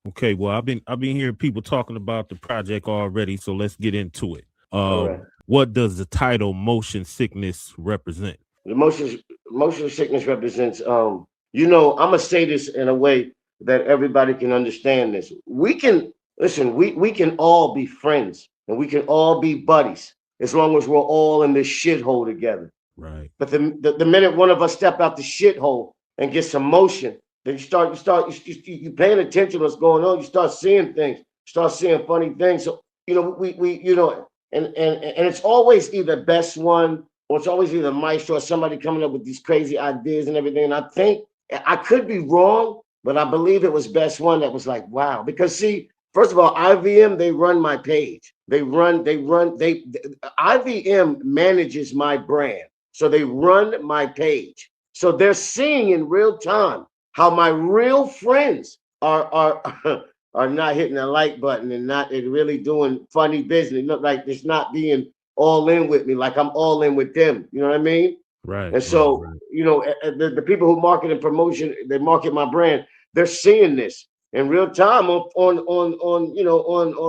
Okay, well, I've been hearing people talking about the project already, so let's get into it. All right. What does the title "Motion Sickness" represent? The motion sickness represents I'm gonna say this in a way that everybody can understand this. We can listen, we can all be friends and we can all be buddies as long as we're all in this shithole together. Right. But the minute one of us step out the shithole and get some motion, then you paying attention to what's going on. You start seeing things, start seeing funny things. So we and it's always either best one or it's always either maestro or somebody coming up with these crazy ideas and everything. And I think I could be wrong, but I believe it was best one that was like wow. Because see, first of all, IVM they run my page. They IVM manages my brand. So they run my page. So they're seeing in real time how my real friends are are not hitting the like button and not and really doing funny business. It look like it's not being all in with me, like I'm all in with them. You know what I mean? Right. And Right. so, Right. the people who market and promotion, they market my brand, they're seeing this in real time on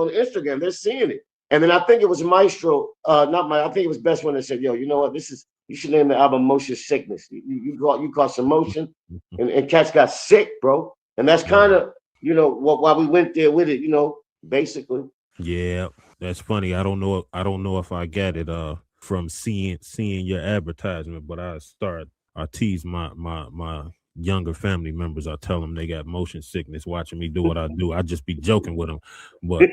Instagram. They're seeing it. And then I think it was Maestro, not my, I think it was Best One that said, yo, you know what? This is, you should name the album Motion Sickness. You caught some motion and cats got sick, bro. And that's kind Right. of, why we went there with it, basically. Yeah, that's funny. I don't know. I don't know if I got it from seeing your advertisement, but I tease my younger family members. I tell them they got motion sickness watching me do what I do. I just be joking with them, but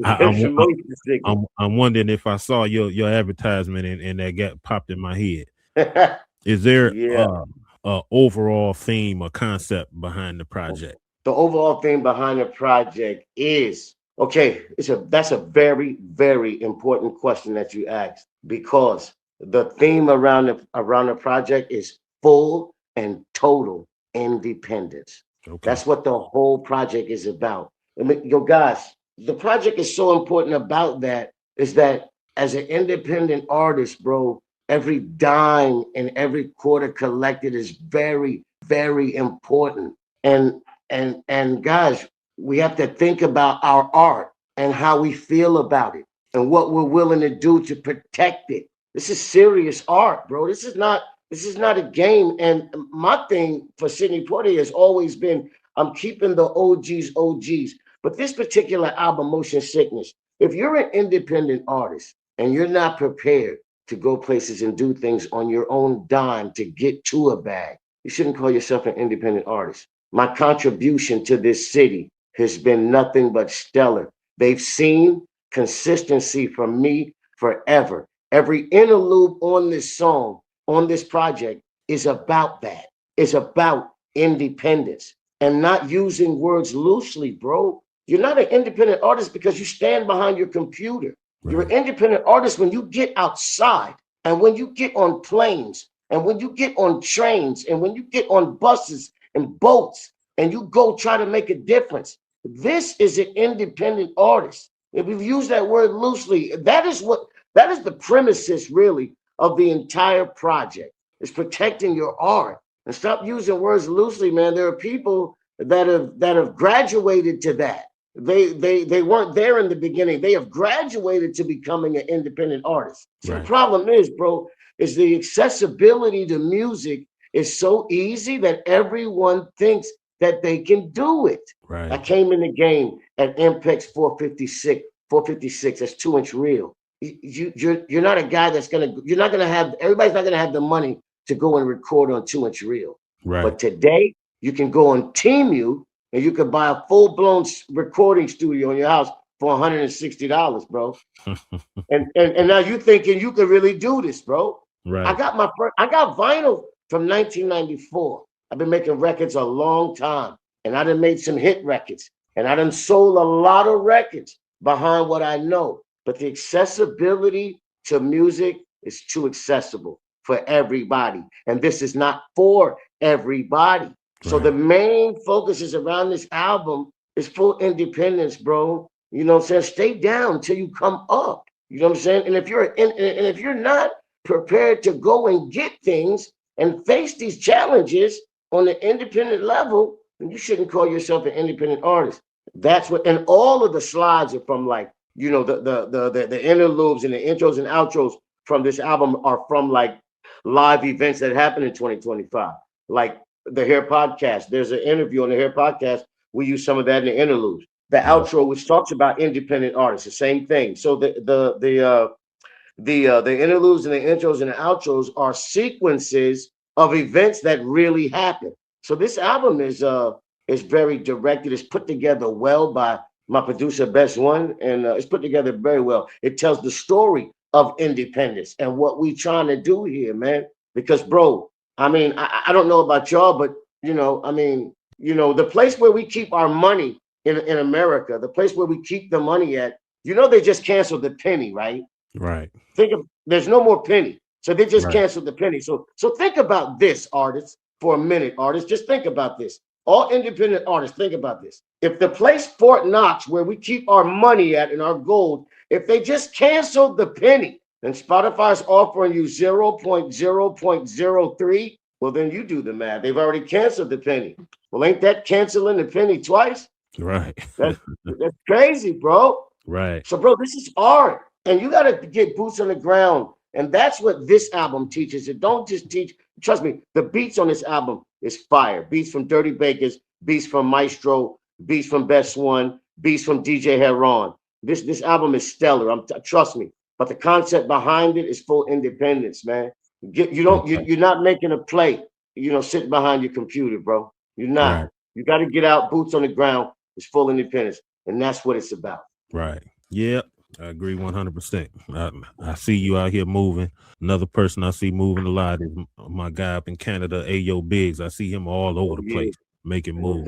I, I'm, Some motion sickness. I'm wondering if I saw your advertisement and that got popped in my head. Is there Yeah. a overall theme or concept behind the project? The overall thing behind the project is okay. That's a very very important question that you asked because the theme around the project is full and total independence. Okay. That's what the whole project is about. I mean, yo, guys, the project is so important about that is that as an independent artist, bro, every dime and every quarter collected is very, very important. And guys, we have to think about our art and how we feel about it and what we're willing to do to protect it. This is serious art, bro. This is not a game. And my thing for Cydney Poitier has always been I'm keeping the OGs. But this particular album, Motion Sickness, if you're an independent artist and you're not prepared to go places and do things on your own dime to get to a bag, you shouldn't call yourself an independent artist. My contribution to this city has been nothing but stellar. They've seen consistency from me forever. Every interlude on this song, on this project, is about that. It's about independence and not using words loosely, bro. You're not an independent artist because you stand behind your computer. You're an Right. independent artist when you get outside and when you get on planes and when you get on trains and when you get on buses and boats and you go try to make a difference. This is an independent artist. If we've used that word loosely, that is the premises really of the entire project. Is protecting your art. And stop using words loosely, man. There are people that have graduated to that. They weren't there in the beginning. They have graduated to becoming an independent artist. See, the Right. problem is, bro, is the accessibility to music is so easy that everyone thinks that they can do it. I Right. came in the game at MPEX 456, 456. That's 2-inch reel. You're not a guy you're not gonna have everybody's not gonna have the money to go and record on 2-inch reel. Right. But today you can go on Team and you can buy a full-blown recording studio in your house for $160, bro. And now you thinking you can really do this, bro. Right. I got vinyl from 1994. I've been making records a long time, and I done made some hit records, and I done sold a lot of records behind what I know. But the accessibility to music is too accessible for everybody, and this is not for everybody. So the Right. main focus is around this album is full independence, bro. You know what I'm saying? Stay down until you come up. You know what I'm saying? And if you're not prepared to go and get things and face these challenges on the independent level, then you shouldn't call yourself an independent artist. That's what, and all of the slides are from like, the interludes and the intros and outros from this album are from like live events that happened in 2025. Like the Hair Podcast. There's an interview on the Hair Podcast. We use some of that in the interludes. The Yeah. outro, which talks about independent artists, the same thing. So the interludes and the intros and the outros are sequences of events that really happen. So this album is very directed. It's put together well by my producer Best One, and it's put together very well. It tells the story of independence and what we trying to do here, man. Because, bro, I mean, I don't know about y'all, but I mean, the place where we keep our money in America, the place where we keep the money at, they just canceled the penny, right? Right. Think of there's no more penny. So they just Right. canceled the penny. So think about this, artists, for a minute, artists. Just think about this. All independent artists, think about this. If the place Fort Knox, where we keep our money at and our gold, if they just canceled the penny and Spotify's offering you 0.0.03, well, then you do the math. They've already canceled the penny. Well, ain't that canceling the penny twice? Right. That's crazy, bro. Right. So, bro, this is art. And you got to get boots on the ground. And that's what this album teaches. It don't just teach, trust me, the beats on this album is fire. Beats from Dirty Bakers, beats from Maestro, beats from Best One, beats from DJ Heron. This album is stellar. Trust me. But the concept behind it is full independence, man. You're not making a play, sitting behind your computer, bro. You're not. Right. You got to get out, boots on the ground. It's full independence. And that's what it's about. Right. Yeah. I agree 100%. I see you out here moving. Another person I see moving a lot is my guy up in Canada, Ayo Biggs. I see him all over the place making moves.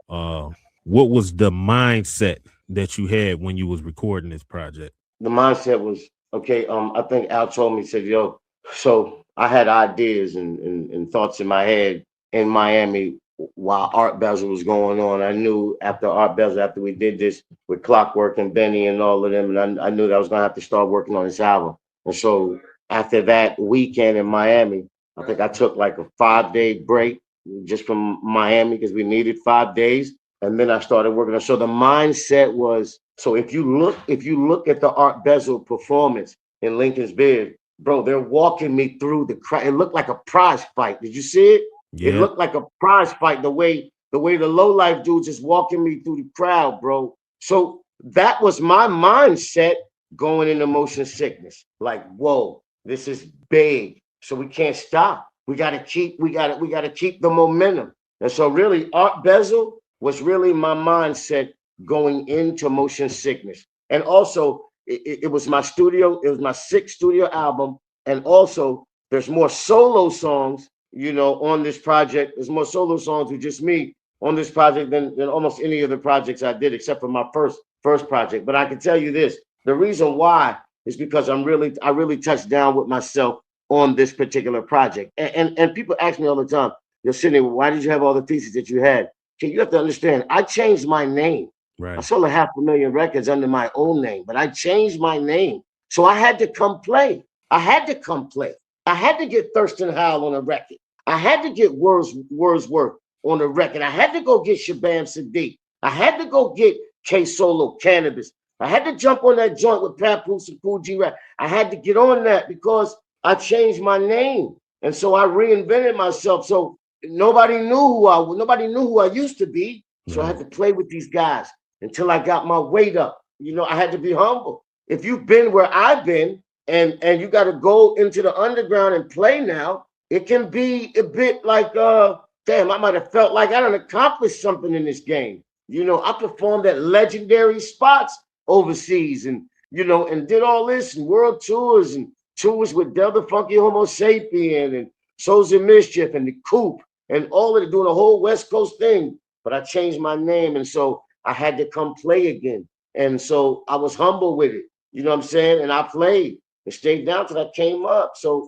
What was the mindset that you had when you was recording this project? The mindset was, okay, I think Al told me, said, yo, so I had ideas and thoughts in my head in Miami while Art Basel was going on. I knew after Art Basel, after we did this with Clockwork and Benny and all of them, and I knew that I was going to have to start working on this album. And so after that weekend in Miami, I think I took like a 5-day break just from Miami because we needed 5 days. And then I started working on. So the mindset was, so if you look at the Art Basel performance in Lincoln's Bid, bro, they're walking me through the crowd. It looked like a prize fight. Did you see it? Yeah. It looked like a prize fight, the way the low life dudes just walking me through the crowd, bro. So that was my mindset going into Motion Sickness. Like, whoa, this is big. So we can't stop. We gotta keep the momentum. And so really Art Basel was really my mindset going into Motion Sickness. And also it was my 6th studio album. And also there's more solo songs on this project. There's more solo songs with just me on this project than almost any of the projects I did, except for my first project. But I can tell you this, the reason why is because I really touched down with myself on this particular project. And people ask me all the time, you're Cydney, why did you have all the pieces that you had? Okay, you have to understand, I changed my name. Right. I sold 500,000 records under my own name, but I changed my name. So I had to come play. I had to get Thurston Howell on a record. I had to get Wordsworth on a record. I had to go get Shabam Sadiq. I had to go get K Solo Cannabis. I had to jump on that joint with Papoose and Cool G Rap. I had to get on that because I changed my name. And so I reinvented myself. So nobody knew who I used to be. So I had to play with these guys until I got my weight up. I had to be humble. If you've been where I've been, and you got to go into the underground and play now, it can be a bit like, damn, I might have felt like I done accomplished something in this game. I performed at legendary spots overseas and did all this and world tours and tours with Del the Funky Homo Sapien and Souls of Mischief and the Coop and all of it, doing a whole West Coast thing. But I changed my name, and so I had to come play again. And so I was humble with it. You know what I'm saying? And I played. And stayed down till I came up. So,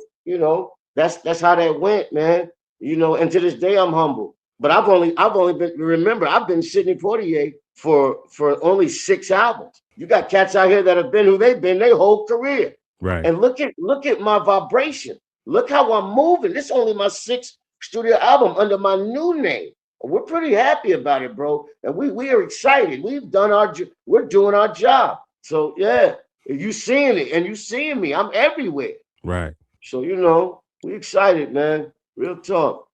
that's how that went, man. And to this day I'm humble. But I've only been, I've been Cydney Poitier for only 6 albums. You got cats out here that have been who they've been their whole career. Right. And look at my vibration. Look how I'm moving. This is only my 6th studio album under my new name. we're pretty happy about it, bro. And we are excited. We're doing our job. So yeah, if you seeing it and you seeing me, I'm everywhere. Right. So we excited, man. Real talk.